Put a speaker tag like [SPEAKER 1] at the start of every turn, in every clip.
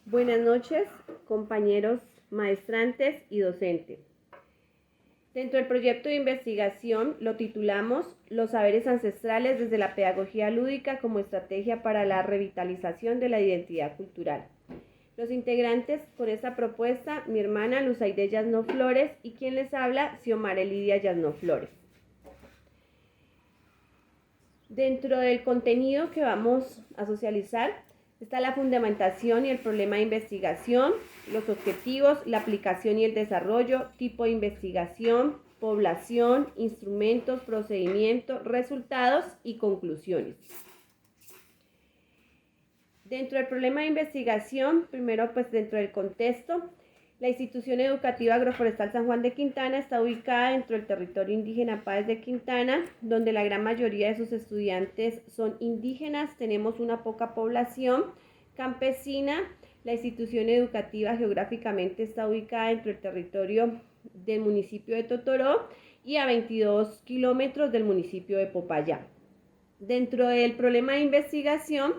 [SPEAKER 1] Buenas noches, compañeros maestrantes y docentes. Dentro del proyecto de investigación lo titulamos Los saberes ancestrales desde la pedagogía lúdica como estrategia para la revitalización de la identidad cultural. Los integrantes con esta propuesta, mi hermana Luzaide Yasno Flores y quien les habla, Xiomara Lidia Yasno Flores. Dentro del contenido que vamos a socializar está la fundamentación y el problema de investigación, los objetivos, la aplicación y el desarrollo, tipo de investigación, población, instrumentos, procedimientos, resultados y conclusiones. Dentro del problema de investigación, primero pues dentro del contexto, la institución educativa agroforestal San Juan de Quintana está ubicada dentro del territorio indígena Páez de Quintana, donde la gran mayoría de sus estudiantes son indígenas. Tenemos una poca población campesina. La institución educativa geográficamente está ubicada dentro del territorio del municipio de Totoró y a 22 kilómetros del municipio de Popayán. Dentro del problema de investigación,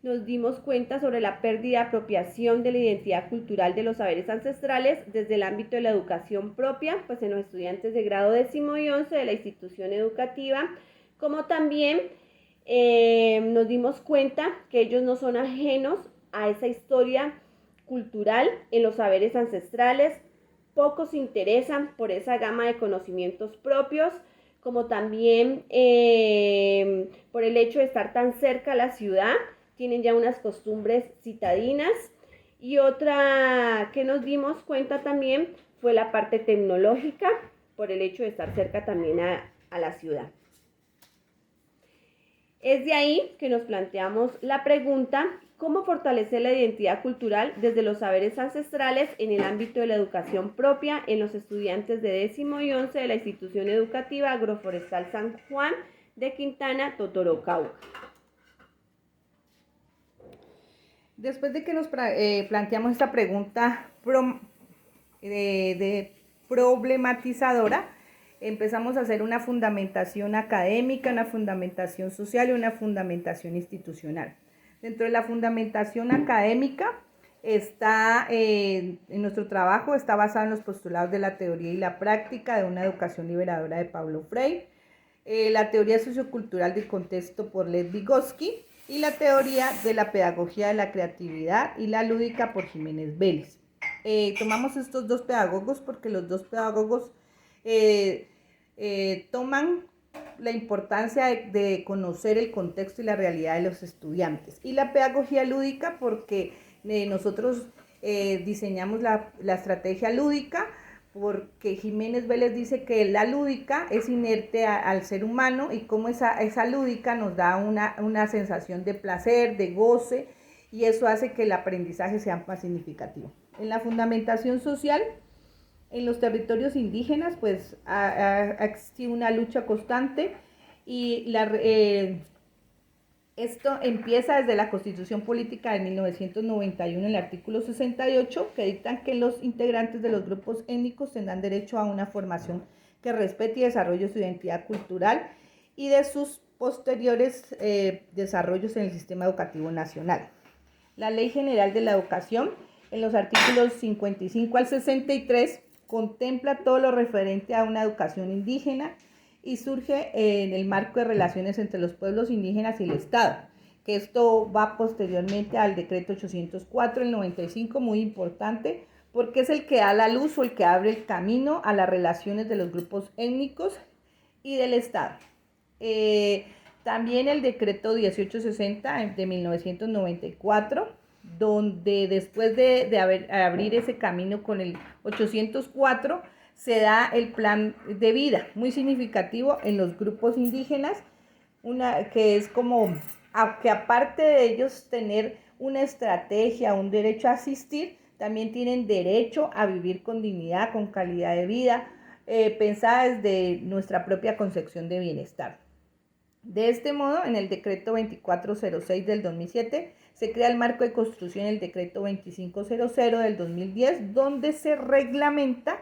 [SPEAKER 1] nos dimos cuenta sobre la pérdida de apropiación de la identidad cultural de los saberes ancestrales desde el ámbito de la educación propia, pues en los estudiantes de grado 10º y 11 de la institución educativa, como también nos dimos cuenta que ellos no son ajenos a esa historia cultural en los saberes ancestrales, pocos se interesan por esa gama de conocimientos propios, como también por el hecho de estar tan cerca a la ciudad, tienen ya unas costumbres citadinas. Y otra que nos dimos cuenta también fue la parte tecnológica, por el hecho de estar cerca también a la ciudad. Es de ahí que nos planteamos la pregunta, ¿cómo fortalecer la identidad cultural desde los saberes ancestrales en el ámbito de la educación propia en los estudiantes de 10º y 11 de la institución educativa agroforestal San Juan de Quintana, Totoró, Cauca?
[SPEAKER 2] Después de que nos planteamos esta pregunta problematizadora, empezamos a hacer una fundamentación académica, una fundamentación social y una fundamentación institucional. Dentro de la fundamentación académica, en nuestro trabajo está basado en los postulados de la teoría y la práctica de una educación liberadora de Paulo Freire, la teoría sociocultural del contexto por Lev Vygotsky, y la teoría de la pedagogía de la creatividad y la lúdica por Jiménez Vélez. Tomamos estos dos pedagogos porque los dos pedagogos toman la importancia de conocer el contexto y la realidad de los estudiantes. Y la pedagogía lúdica porque nosotros diseñamos la estrategia lúdica, porque Jiménez Vélez dice que la lúdica es inerte al ser humano y cómo esa lúdica nos da una sensación de placer, de goce, y eso hace que el aprendizaje sea más significativo. En la fundamentación social, en los territorios indígenas, pues ha existido una lucha constante y esto empieza desde la Constitución Política de 1991, el artículo 68, que dictan que los integrantes de los grupos étnicos tendrán derecho a una formación que respete y desarrolle su identidad cultural y de sus posteriores desarrollos en el sistema educativo nacional. La Ley General de la Educación, en los artículos 55 al 63, contempla todo lo referente a una educación indígena y surge en el marco de relaciones entre los pueblos indígenas y el Estado, que esto va posteriormente al decreto 804 del 95, muy importante, porque es el que da la luz o el que abre el camino a las relaciones de los grupos étnicos y del Estado. También el decreto 1860 de 1994, donde después de abrir ese camino con el 804, se da el plan de vida, muy significativo en los grupos indígenas, que es como, que aparte de ellos tener una estrategia, un derecho a asistir, también tienen derecho a vivir con dignidad, con calidad de vida, pensada desde nuestra propia concepción de bienestar. De este modo, en el decreto 2406 del 2007, se crea el marco de construcción, el decreto 2500 del 2010, donde se reglamenta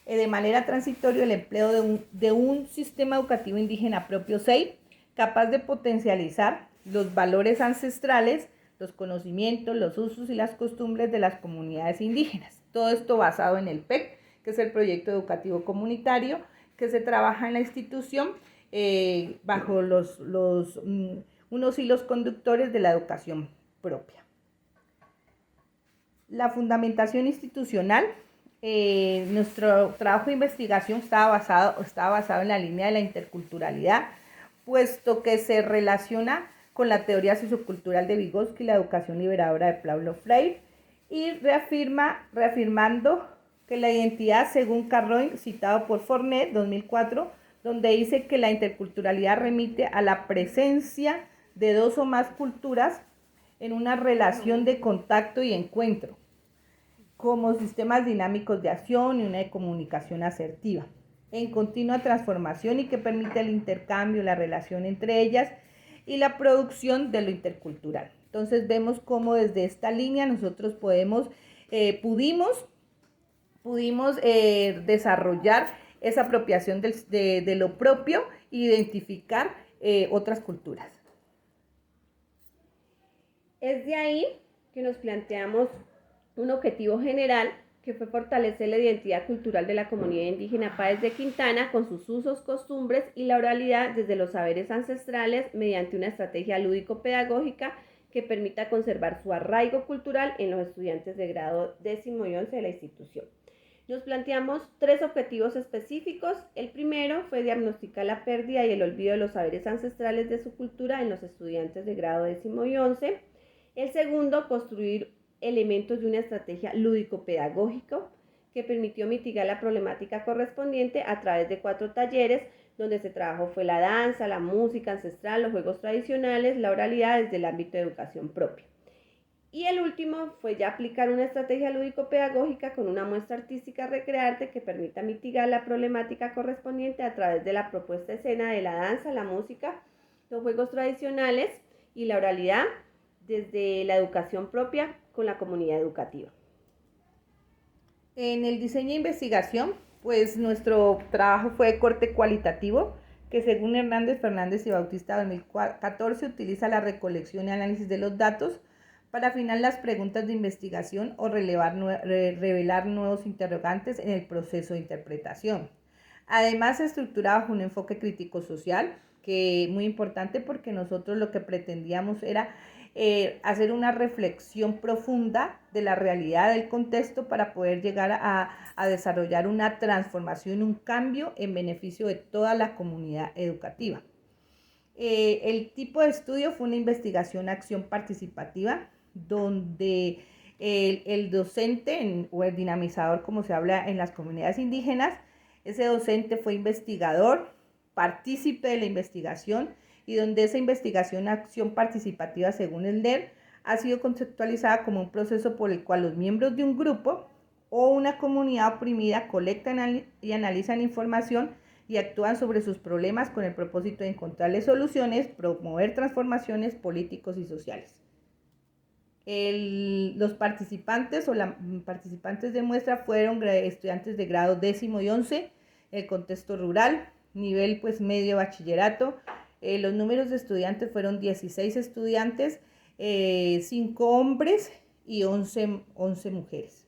[SPEAKER 2] de manera transitoria el empleo de un sistema educativo indígena propio SEI, capaz de potencializar los valores ancestrales los conocimientos, los usos y las costumbres de las comunidades indígenas. Todo esto basado en el PEC, que es el proyecto educativo comunitario, que se trabaja en la institución bajo unos hilos conductores de la educación propia. La fundamentación institucional. Nuestro trabajo de investigación estaba basado en la línea de la interculturalidad, puesto que se relaciona con la teoría sociocultural de Vygotsky y la educación liberadora de Paulo Freire, y reafirmando que la identidad, según Carroll, citado por Fornet, 2004, donde dice que la interculturalidad remite a la presencia de dos o más culturas en una relación de contacto y encuentro, como sistemas dinámicos de acción y una de comunicación asertiva, en continua transformación y que permite el intercambio, la relación entre ellas y la producción de lo intercultural. Entonces vemos cómo desde esta línea nosotros pudimos desarrollar esa apropiación de lo propio e identificar otras culturas.
[SPEAKER 1] Es de ahí que nos planteamos un objetivo general, que fue fortalecer la identidad cultural de la comunidad indígena Páez de Quintana con sus usos, costumbres y la oralidad desde los saberes ancestrales mediante una estrategia lúdico-pedagógica que permita conservar su arraigo cultural en los estudiantes de grado 10º y 11 de la institución. Nos planteamos 3 objetivos específicos. El primero fue diagnosticar la pérdida y el olvido de los saberes ancestrales de su cultura en los estudiantes de grado 10º y 11. El segundo, construir elementos de una estrategia lúdico-pedagógico que permitió mitigar la problemática correspondiente a través de 4 talleres donde se trabajó fue la danza, la música ancestral, los juegos tradicionales, la oralidad desde el ámbito de educación propia. Y el último fue ya aplicar una estrategia lúdico-pedagógica con una muestra artística Recrearte que permita mitigar la problemática correspondiente a través de la propuesta escena de la danza, la música, los juegos tradicionales y la oralidad desde la educación propia con la comunidad educativa.
[SPEAKER 2] En el diseño e investigación, pues nuestro trabajo fue de corte cualitativo, que según Hernández, Fernández y Bautista 2014 utiliza la recolección y análisis de los datos para afinar las preguntas de investigación o revelar nuevos interrogantes en el proceso de interpretación. Además, se estructura bajo un enfoque crítico social, que es muy importante porque nosotros lo que pretendíamos era hacer una reflexión profunda de la realidad del contexto para poder llegar a desarrollar una transformación, un cambio en beneficio de toda la comunidad educativa. El tipo de estudio fue una investigación-acción participativa, donde el docente o el dinamizador, como se habla en las comunidades indígenas, ese docente fue investigador, partícipe de la investigación, y donde esa investigación-acción participativa, según el DER, ha sido conceptualizada como un proceso por el cual los miembros de un grupo o una comunidad oprimida colectan y analizan información y actúan sobre sus problemas con el propósito de encontrarles soluciones, promover transformaciones políticos y sociales. Los participantes participantes de muestra fueron estudiantes de grado 10º y 11, el contexto rural, nivel medio bachillerato. Los números de estudiantes fueron 16 estudiantes, 5 hombres y 11 mujeres.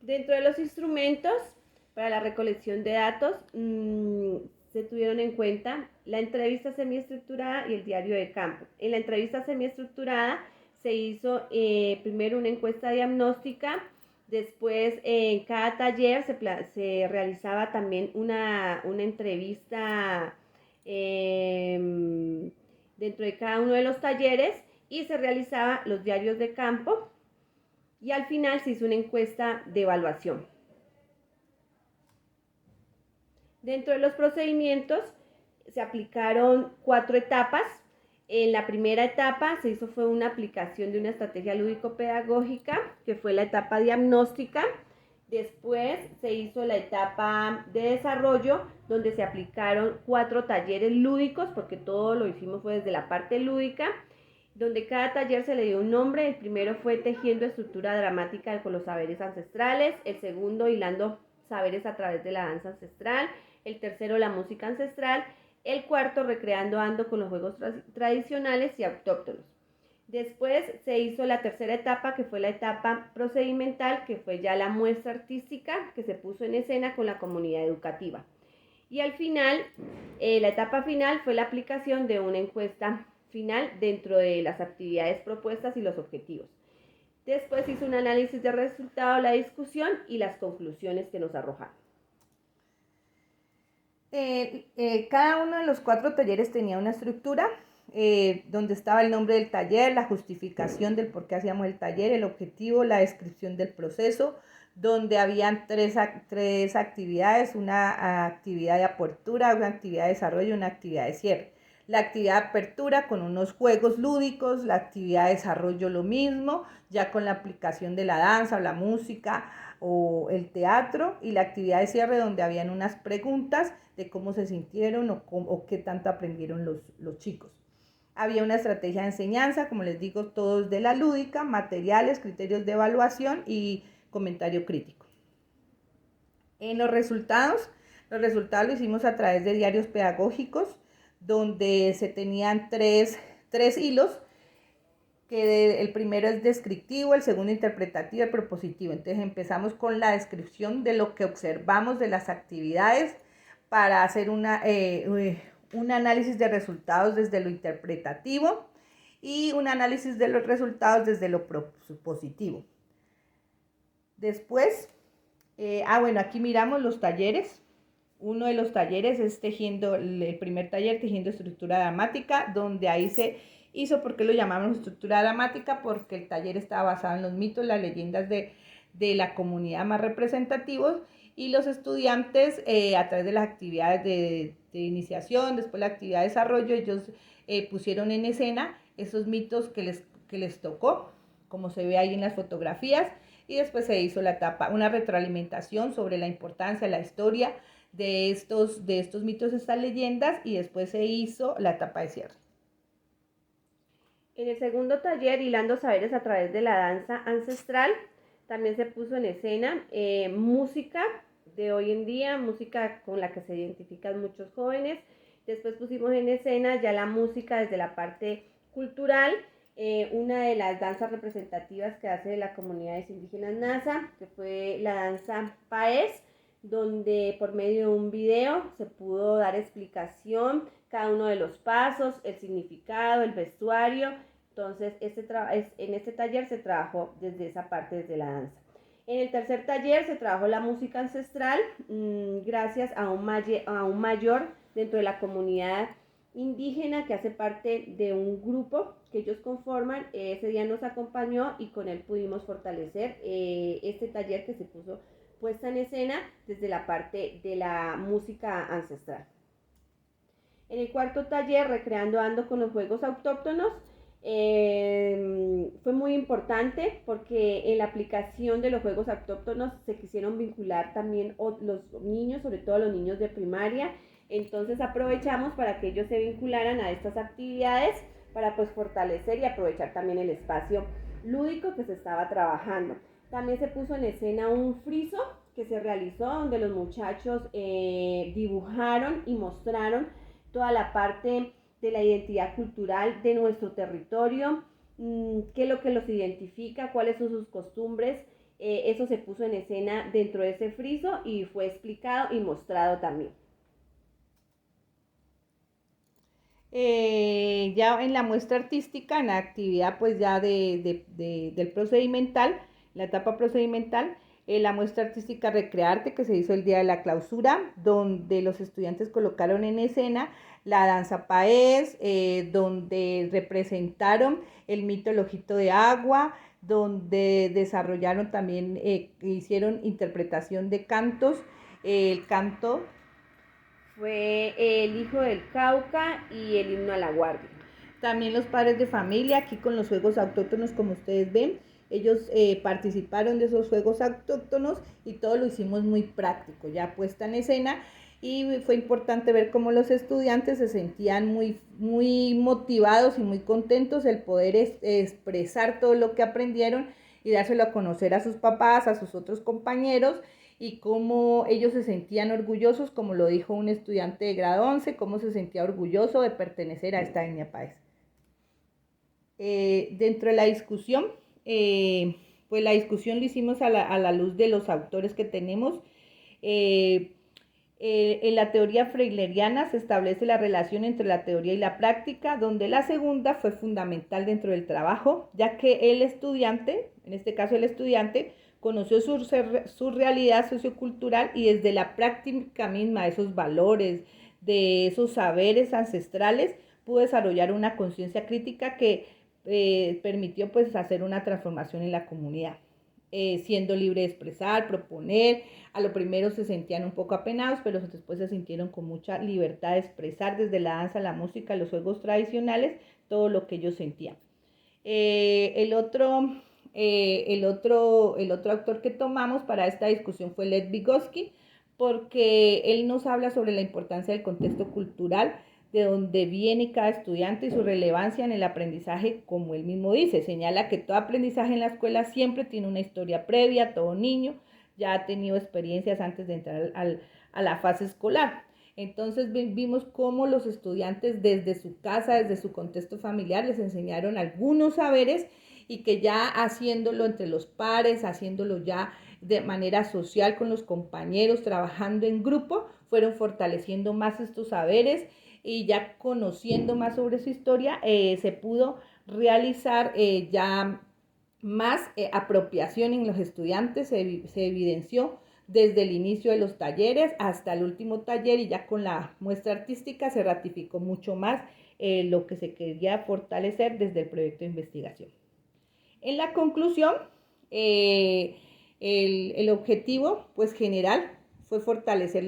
[SPEAKER 1] Dentro de los instrumentos para la recolección de datos se tuvieron en cuenta la entrevista semiestructurada y el diario de campo. En la entrevista semiestructurada se hizo primero una encuesta diagnóstica, después en cada taller se realizaba también una entrevista dentro de cada uno de los talleres y se realizaba los diarios de campo y al final se hizo una encuesta de evaluación. Dentro de los procedimientos se aplicaron 4 etapas. En la primera etapa fue una aplicación de una estrategia lúdico-pedagógica, que fue la etapa diagnóstica. Después se hizo la etapa de desarrollo, donde se aplicaron 4 talleres lúdicos, porque todo lo hicimos fue desde la parte lúdica, donde cada taller se le dio un nombre. El primero fue tejiendo estructura dramática con los saberes ancestrales, el segundo hilando saberes a través de la danza ancestral, el tercero la música ancestral, el cuarto recreando ando con los juegos tradicionales y autóctonos. Después se hizo la tercera etapa, que fue la etapa procedimental, que fue ya la muestra artística que se puso en escena con la comunidad educativa. Y al final, la etapa final fue la aplicación de una encuesta final dentro de las actividades propuestas y los objetivos. Después hizo un análisis de resultado, la discusión y las conclusiones que nos arrojaron.
[SPEAKER 2] Cada uno de los 4 talleres tenía una estructura donde estaba el nombre del taller, la justificación del por qué hacíamos el taller, el objetivo, la descripción del proceso, donde habían tres actividades, una actividad de apertura, una actividad de desarrollo y una actividad de cierre. La actividad de apertura con unos juegos lúdicos, la actividad de desarrollo lo mismo, ya con la aplicación de la danza o la música o el teatro, y la actividad de cierre donde habían unas preguntas de cómo se sintieron o qué tanto aprendieron los chicos. Había una estrategia de enseñanza, como les digo, todos de la lúdica, materiales, criterios de evaluación y comentario crítico. En los resultados lo hicimos a través de diarios pedagógicos, donde se tenían tres hilos, que el primero es descriptivo, el segundo interpretativo y el propositivo. Entonces empezamos con la descripción de lo que observamos de las actividades para hacer un análisis de resultados desde lo interpretativo y un análisis de los resultados desde lo propositivo. Después, aquí miramos los talleres. Uno de los talleres es el primer taller, tejiendo estructura dramática, donde ahí se hizo, ¿por qué lo llamamos estructura dramática? Porque el taller estaba basado en los mitos, las leyendas de la comunidad más representativos, y los estudiantes a través de las actividades de iniciación, después la actividad de desarrollo, ellos pusieron en escena esos mitos que les tocó, como se ve ahí en las fotografías, y después se hizo la etapa, una retroalimentación sobre la importancia, la historia de estos mitos, estas leyendas, y después se hizo la etapa de cierre.
[SPEAKER 1] En el segundo taller, hilando saberes a través de la danza ancestral, también se puso en escena música de hoy en día, música con la que se identifican muchos jóvenes. Después pusimos en escena ya la música desde la parte cultural, una de las danzas representativas que hace la comunidades indígenas Nasa, que fue la danza Paez, donde por medio de un video se pudo dar explicación cada uno de los pasos, el significado, el vestuario. Entonces, en este taller se trabajó desde esa parte, desde la danza. En el tercer taller se trabajó la música ancestral, gracias a un mayor dentro de la comunidad indígena que hace parte de un grupo que ellos conforman. Ese día nos acompañó y con él pudimos fortalecer este taller que se puso puesta en escena desde la parte de la música ancestral. En el cuarto taller, Recreando Ando con los Juegos Autóctonos, fue muy importante porque en la aplicación de los juegos autóctonos se quisieron vincular también los niños, sobre todo los niños de primaria. Entonces aprovechamos para que ellos se vincularan a estas actividades para pues fortalecer y aprovechar también el espacio lúdico que se estaba trabajando. También se puso en escena un friso que se realizó donde los muchachos dibujaron y mostraron toda la parte de la identidad cultural de nuestro territorio, qué es lo que los identifica, cuáles son sus costumbres. Eso se puso en escena dentro de ese friso y fue explicado y mostrado también.
[SPEAKER 2] Ya en la muestra artística, en la actividad pues ya del procedimental, la etapa procedimental, la muestra artística Recrearte, que se hizo el día de la clausura, donde los estudiantes colocaron en escena la danza paez, donde representaron el mito del ojito de agua, donde desarrollaron también, hicieron interpretación de cantos, el canto
[SPEAKER 1] fue El Hijo del Cauca y el Himno a la Guardia.
[SPEAKER 2] También los padres de familia, aquí con los juegos autóctonos, como ustedes ven, ellos participaron de esos juegos autóctonos y todo lo hicimos muy práctico, ya puesta en escena, y fue importante ver cómo los estudiantes se sentían muy motivados y muy contentos el poder expresar todo lo que aprendieron y dárselo a conocer a sus papás, a sus otros compañeros, y cómo ellos se sentían orgullosos, como lo dijo un estudiante de grado 11, cómo se sentía orgulloso de pertenecer a esta etnia paez. Dentro de la discusión, pues la discusión lo hicimos a la luz de los autores que tenemos. En la teoría freileriana se establece la relación entre la teoría y la práctica, donde la segunda fue fundamental dentro del trabajo, ya que el estudiante, en este caso el estudiante, conoció su realidad sociocultural y desde la práctica misma, esos valores, de esos saberes ancestrales, pudo desarrollar una conciencia crítica que permitió pues hacer una transformación en la comunidad. Siendo libre de expresar, proponer. A lo primero se sentían un poco apenados, pero después se sintieron con mucha libertad de expresar desde la danza, la música, los juegos tradicionales, todo lo que ellos sentían. El otro autor que tomamos para esta discusión fue Lev Vygotsky, porque él nos habla sobre la importancia del contexto cultural, de dónde viene cada estudiante y su relevancia en el aprendizaje, como él mismo dice. Señala que todo aprendizaje en la escuela siempre tiene una historia previa, todo niño ya ha tenido experiencias antes de entrar a la fase escolar. Entonces vimos cómo los estudiantes desde su casa, desde su contexto familiar, les enseñaron algunos saberes y que ya haciéndolo entre los pares, haciéndolo ya de manera social con los compañeros, trabajando en grupo, fueron fortaleciendo más estos saberes y ya conociendo más sobre su historia, se pudo realizar ya más apropiación en los estudiantes, se evidenció desde el inicio de los talleres hasta el último taller, y ya con la muestra artística se ratificó mucho más lo que se quería fortalecer desde el proyecto de investigación. En la conclusión, el objetivo pues general fue fortalecer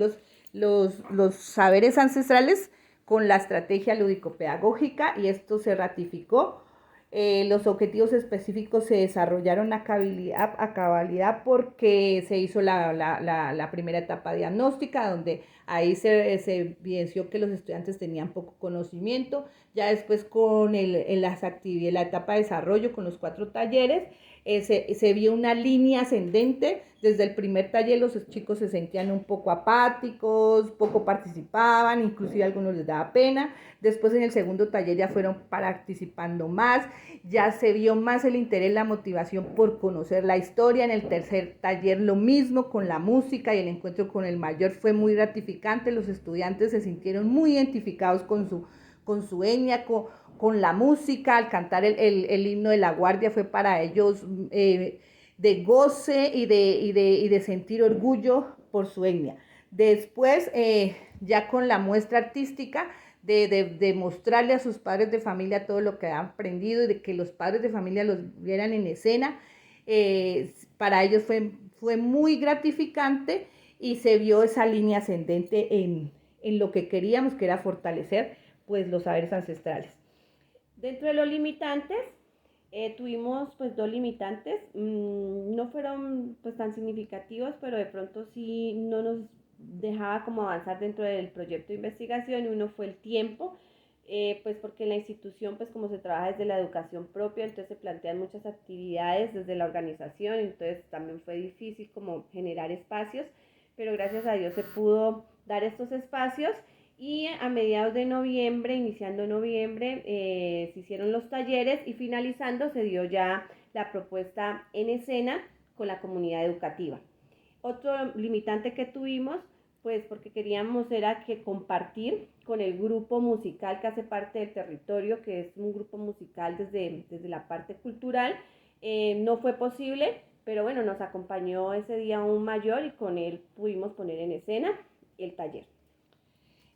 [SPEAKER 2] los saberes ancestrales con la estrategia lúdico-pedagógica, y esto se ratificó. Los objetivos específicos se desarrollaron a cabalidad porque se hizo la primera etapa diagnóstica, donde ahí se evidenció que los estudiantes tenían poco conocimiento. Ya después con las actividades, la etapa de desarrollo con los 4 talleres, se vio una línea ascendente. Desde el primer taller los chicos se sentían un poco apáticos, poco participaban, inclusive a algunos les daba pena. Después en el segundo taller ya fueron participando más, ya se vio más el interés, la motivación por conocer la historia. En el tercer taller lo mismo con la música, y el encuentro con el mayor fue muy gratificante. Los estudiantes se sintieron muy identificados con su etnia, con la música. Al cantar el himno de la guardia fue para ellos de goce y de sentir orgullo por su etnia. Después, ya con la muestra artística, de mostrarle a sus padres de familia todo lo que han aprendido y de que los padres de familia los vieran en escena, para ellos fue muy gratificante, y se vio esa línea ascendente en lo que queríamos, que era fortalecer pues los saberes ancestrales.
[SPEAKER 1] Dentro de los limitantes, tuvimos pues 2 limitantes, no fueron pues tan significativos, pero de pronto sí no nos dejaba como avanzar dentro del proyecto de investigación. Uno fue el tiempo, pues porque en la institución pues como se trabaja desde la educación propia, entonces se plantean muchas actividades desde la organización, entonces también fue difícil como generar espacios, pero gracias a Dios se pudo dar estos espacios. Y a mediados de noviembre, iniciando noviembre, se hicieron los talleres, y finalizando se dio ya la propuesta en escena con la comunidad educativa. Otro limitante que tuvimos, pues porque queríamos era que compartir con el grupo musical que hace parte del territorio, que es un grupo musical desde la parte cultural, no fue posible, pero bueno, nos acompañó ese día un mayor y con él pudimos poner en escena el taller.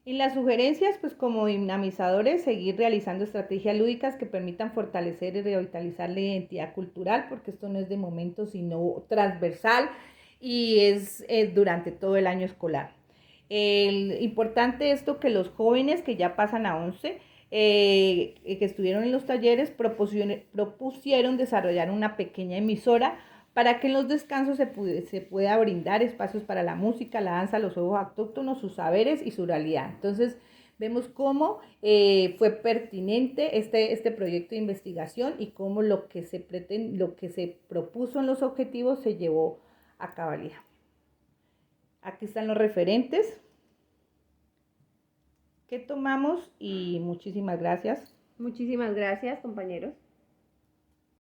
[SPEAKER 2] En las sugerencias, pues como dinamizadores, seguir realizando estrategias lúdicas que permitan fortalecer y revitalizar la identidad cultural, porque esto no es de momento, sino transversal, y es durante todo el año escolar. Importante esto, que los jóvenes que ya pasan a 11, que estuvieron en los talleres, propusieron desarrollar una pequeña emisora para que en los descansos se pueda brindar espacios para la música, la danza, los juegos autóctonos, sus saberes y su realidad. Entonces, vemos cómo fue pertinente este proyecto de investigación, y cómo lo que se propuso en los objetivos se llevó a cabalidad. Aquí están los referentes que tomamos, y muchísimas gracias.
[SPEAKER 1] Muchísimas gracias, compañeros.